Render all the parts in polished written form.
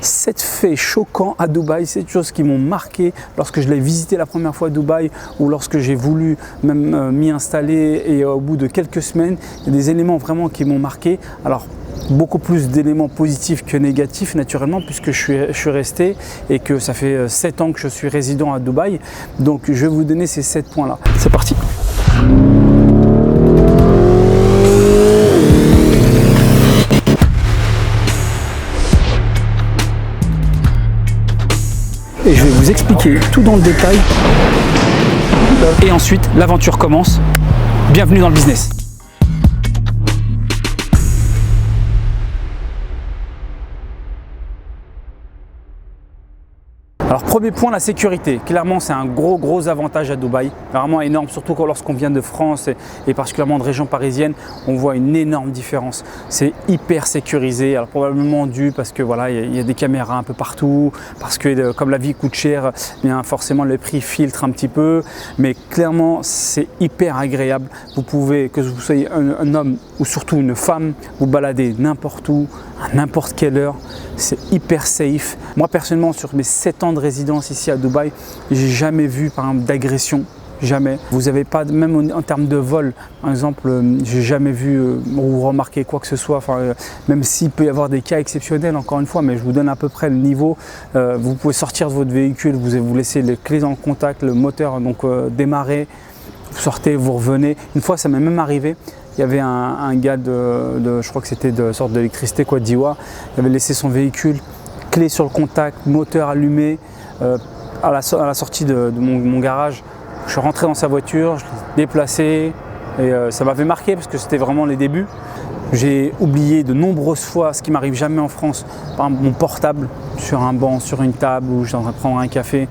7 faits choquants à Dubaï, 7 choses qui m'ont marqué lorsque je l'ai visité la première fois à Dubaï ou lorsque j'ai voulu même m'y installer, et au bout de quelques semaines, il y a des éléments vraiment qui m'ont marqué. Alors, beaucoup plus d'éléments positifs que négatifs naturellement, puisque je suis resté et que ça fait 7 ans que je suis résident à Dubaï. Donc je vais vous donner ces 7 points là. C'est parti. Et je vais vous expliquer tout dans le détail. Et ensuite, l'aventure commence. Bienvenue dans le business. Alors premier point, la sécurité. Clairement, c'est un gros avantage à Dubaï, vraiment énorme, surtout lorsqu'on vient de France et particulièrement de région parisienne, on voit une énorme différence. C'est hyper sécurisé, alors probablement dû parce que voilà, il y a des caméras un peu partout, parce que comme la vie coûte cher, bien forcément le prix filtre un petit peu, mais clairement c'est hyper agréable. Vous pouvez, que vous soyez un homme ou surtout une femme, vous balader n'importe où, à n'importe quelle heure, c'est hyper safe. Moi personnellement, sur mes 7 ans de résidence ici à Dubaï, j'ai jamais vu par exemple d'agression, jamais. Vous n'avez pas, même en termes de vol, par exemple, j'ai jamais vu ou remarqué quoi que ce soit, même s'il peut y avoir des cas exceptionnels encore une fois, mais je vous donne à peu près le niveau. Vous pouvez sortir de votre véhicule, vous laissez les clés dans le contact, le moteur donc démarrer, vous sortez, vous revenez. Une fois ça m'est même arrivé. Il y avait un gars je crois que c'était de sorte d'électricité, quoi, d'Iwa. Il avait laissé son véhicule, clé sur le contact, moteur allumé. À la sortie de mon garage, je suis rentré dans sa voiture, je l'ai déplacé et ça m'avait marqué parce que c'était vraiment les débuts. J'ai oublié de nombreuses fois, ce qui m'arrive jamais en France, par exemple mon portable sur un banc, sur une table où j'étais en train de prendre un café.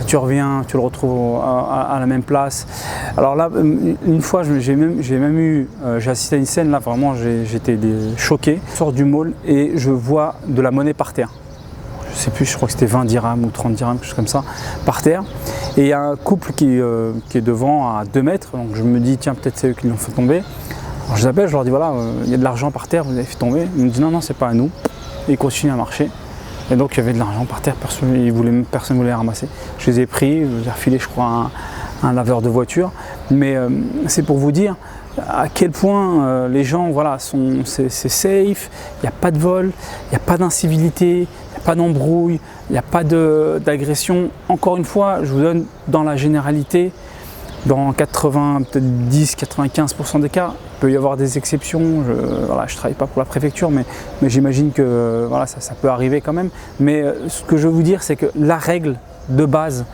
Tu reviens, tu le retrouves à la même place. Alors là, une fois, j'ai assisté à une scène, là vraiment j'étais choqué. Je sors du mall et je vois de la monnaie par terre. Je sais plus, je crois que c'était 20 dirhams ou 30 dirhams, quelque chose comme ça, par terre. Et il y a un couple qui est devant à 2 mètres, donc je me dis tiens, peut-être c'est eux qui l'ont fait tomber. Alors je les appelle, je leur dis voilà, il y a de l'argent par terre, vous l'avez fait tomber. Ils me disent non, c'est pas à nous. Et ils continuent à marcher. Et donc il y avait de l'argent par terre, personne ne voulait les ramasser. Je les ai pris, j'ai refilé je crois un laveur de voiture. Mais c'est pour vous dire à quel point les gens, voilà, c'est safe, il n'y a pas de vol, il n'y a pas d'incivilité, il n'y a pas d'embrouille, il n'y a pas d'agression. Encore une fois, je vous donne dans la généralité, dans 90-95% des cas, il peut y avoir des exceptions. Je ne travaille pas pour la préfecture, mais j'imagine que voilà, ça peut arriver quand même. Mais ce que je veux vous dire, c'est que la règle de base,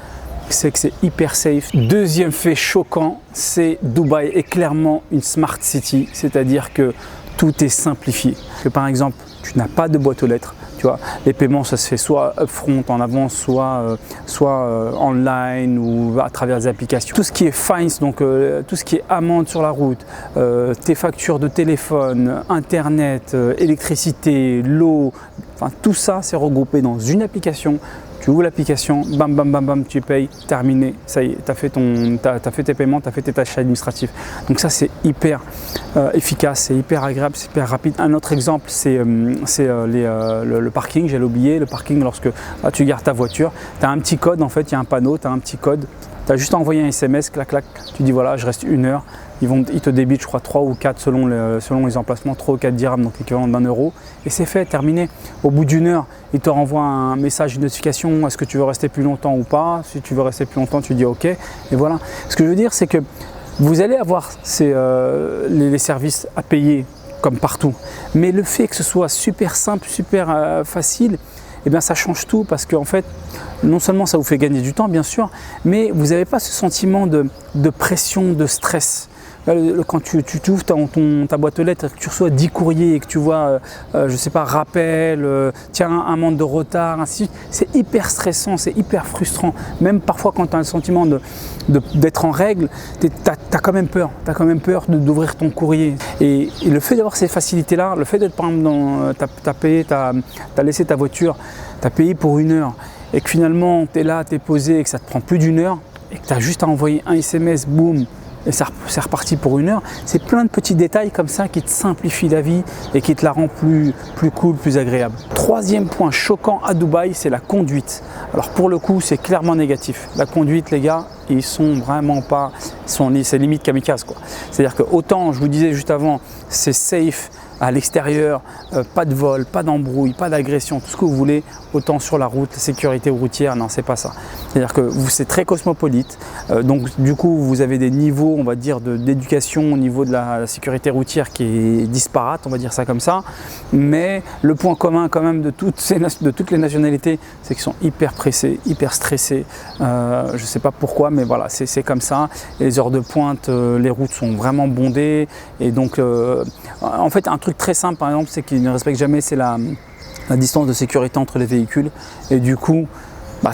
c'est que c'est hyper safe. Deuxième fait choquant, c'est Dubaï est clairement une smart city, c'est-à-dire que tout est simplifié. Que par exemple, tu n'as pas de boîte aux lettres. Tu vois, les paiements, ça se fait soit upfront en avance, soit online ou à travers des applications. Tout ce qui est fines, donc tout ce qui est amende sur la route, tes factures de téléphone, internet, électricité, l'eau, enfin tout ça c'est regroupé dans une application. Tu ouvres l'application, bam bam bam bam, tu payes, terminé, ça y est, tu as fait tes paiements, tu as fait tes tâches administratives. Donc ça c'est hyper efficace, c'est hyper agréable, c'est hyper rapide. Un autre exemple c'est le parking, j'allais oublier, le parking lorsque là, tu gares ta voiture, tu as un petit code en fait, il y a un panneau, tu as un petit code, tu as juste envoyé un SMS, clac clac, tu dis voilà je reste 1 heure. Ils te débitent, je crois, 3 ou 4 selon les emplacements, 3 ou 4 dirhams, donc l'équivalent d'1 euro. Et c'est fait, terminé. Au bout d'1 heure, ils te renvoient un message, une notification, est-ce que tu veux rester plus longtemps ou pas? Si tu veux rester plus longtemps, tu dis OK. Et voilà. Ce que je veux dire, c'est que vous allez avoir les services à payer comme partout. Mais le fait que ce soit super simple, super facile, eh bien, ça change tout parce qu'en fait, non seulement ça vous fait gagner du temps, bien sûr, mais vous n'avez pas ce sentiment de pression, de stress. Quand tu ouvres ta boîte aux lettres et que tu reçois 10 courriers et que tu vois, je sais pas, rappel, tiens, un manque de retard, ainsi de suite, c'est hyper stressant, c'est hyper frustrant. Même parfois quand tu as le sentiment d'être en règle, tu as quand même peur. Tu as quand même peur d'ouvrir ton courrier. Et le fait d'avoir ces facilités-là, le fait d'être, par exemple, tu as laissé ta voiture, tu as payé pour 1 heure et que finalement tu es là, tu es posé et que ça te prend plus d'1 heure et que tu as juste à envoyer un SMS, boum, et c'est reparti pour 1 heure. C'est plein de petits détails comme ça qui te simplifient la vie et qui te la rend plus cool, plus agréable. Troisième point choquant à Dubaï, c'est la conduite. Alors pour le coup, c'est clairement négatif. La conduite, les gars, ils sont vraiment pas, c'est limite kamikaze quoi. C'est-à-dire que autant, je vous disais juste avant, c'est safe à l'extérieur, pas de vol, pas d'embrouille, pas d'agression, tout ce que vous voulez, autant sur la route, la sécurité routière, non, c'est pas ça. C'est-à-dire que c'est très cosmopolite, donc du coup vous avez des niveaux, on va dire, d'éducation au niveau de la sécurité routière qui est disparate, on va dire ça comme ça, mais le point commun quand même de toutes les nationalités, c'est qu'ils sont hyper pressés, hyper stressés, je sais pas pourquoi, mais voilà, c'est comme ça. Et les heures de pointe, les routes sont vraiment bondées, et donc en fait un truc très simple par exemple, c'est qu'ils ne respectent jamais, c'est la distance de sécurité entre les véhicules, et du coup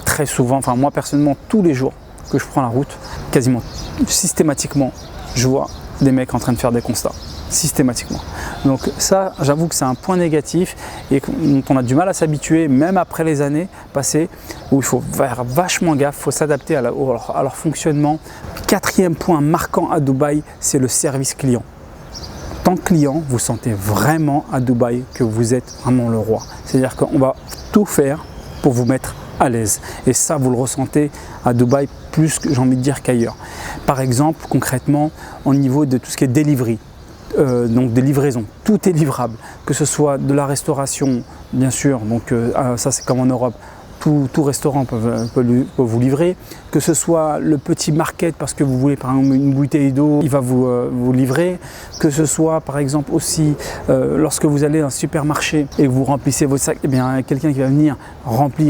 très souvent, enfin moi personnellement tous les jours que je prends la route, quasiment systématiquement je vois des mecs en train de faire des constats, systématiquement. Donc ça, j'avoue que c'est un point négatif et dont on a du mal à s'habituer, même après les années passées, où il faut faire vachement gaffe, il faut s'adapter à leur fonctionnement. Quatrième point marquant à Dubaï, c'est le service client. En tant que client, vous sentez vraiment à Dubaï que vous êtes vraiment le roi. C'est-à-dire qu'on va tout faire pour vous mettre à l'aise. Et ça, vous le ressentez à Dubaï plus, j'ai envie de dire, qu'ailleurs. Par exemple, concrètement, au niveau de tout ce qui est delivery, donc des livraisons, tout est livrable, que ce soit de la restauration, bien sûr, donc ça c'est comme en Europe, tout restaurant peut vous livrer, que ce soit le petit market parce que vous voulez par exemple une bouteille d'eau, il va vous livrer, que ce soit par exemple aussi lorsque vous allez à un supermarché et que vous remplissez votre sac, et bien quelqu'un qui va venir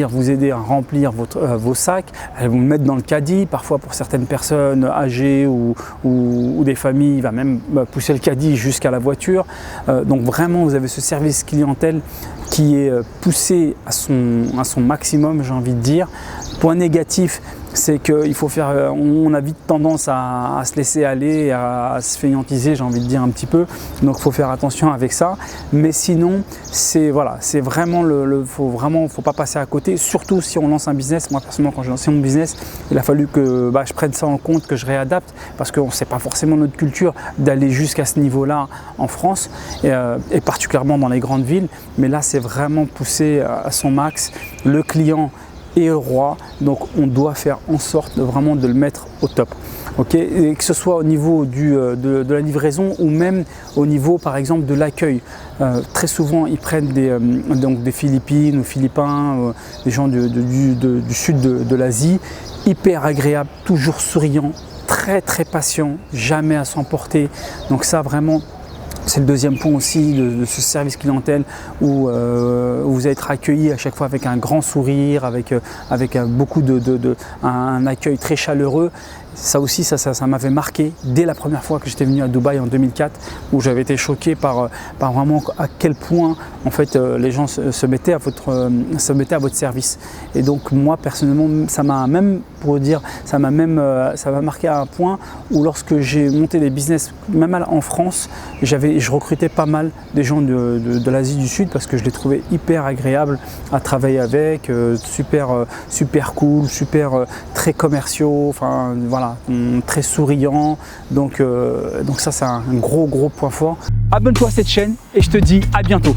vous aider à remplir vos sacs, elle vous le mettre dans le caddie, parfois pour certaines personnes âgées ou des familles, il va même pousser le caddie jusqu'à la voiture. Donc vraiment vous avez ce service clientèle qui est poussé à son maximum, j'ai envie de dire. Point négatif, c'est qu'il faut faire, on a vite tendance à se laisser aller, à se fainéantiser, j'ai envie de dire un petit peu. Donc il faut faire attention avec ça. Mais sinon, c'est vraiment faut pas passer à côté. Surtout si on lance un business. Moi personnellement, quand j'ai lancé mon business, il a fallu que je prenne ça en compte, que je réadapte, parce que c'est pas forcément notre culture d'aller jusqu'à ce niveau-là en France et particulièrement dans les grandes villes. Mais là, c'est vraiment poussé à son max. Le client est le roi, donc on doit faire en sorte vraiment de le mettre au top. Okay, et que ce soit au niveau de la livraison ou même au niveau par exemple de l'accueil. Très souvent ils prennent des Philippines ou Philippins, des gens du sud de l'Asie, hyper agréables, toujours souriants, très patient, jamais à s'emporter. Donc ça vraiment, c'est le deuxième point aussi de ce service clientèle où vous allez être accueilli à chaque fois avec un grand sourire, avec beaucoup un accueil très chaleureux. Ça aussi, ça m'avait marqué dès la première fois que j'étais venu à Dubaï en 2004, où j'avais été choqué par vraiment à quel point en fait les gens se mettaient à votre service. Et donc moi personnellement, ça m'a marqué à un point où lorsque j'ai monté des business, même en France, je recrutais pas mal des gens de l'Asie du Sud parce que je les trouvais hyper agréables à travailler avec, super cool, très commerciaux, enfin voilà, très souriants. Donc ça c'est un gros point fort. Abonne-toi à cette chaîne et je te dis à bientôt.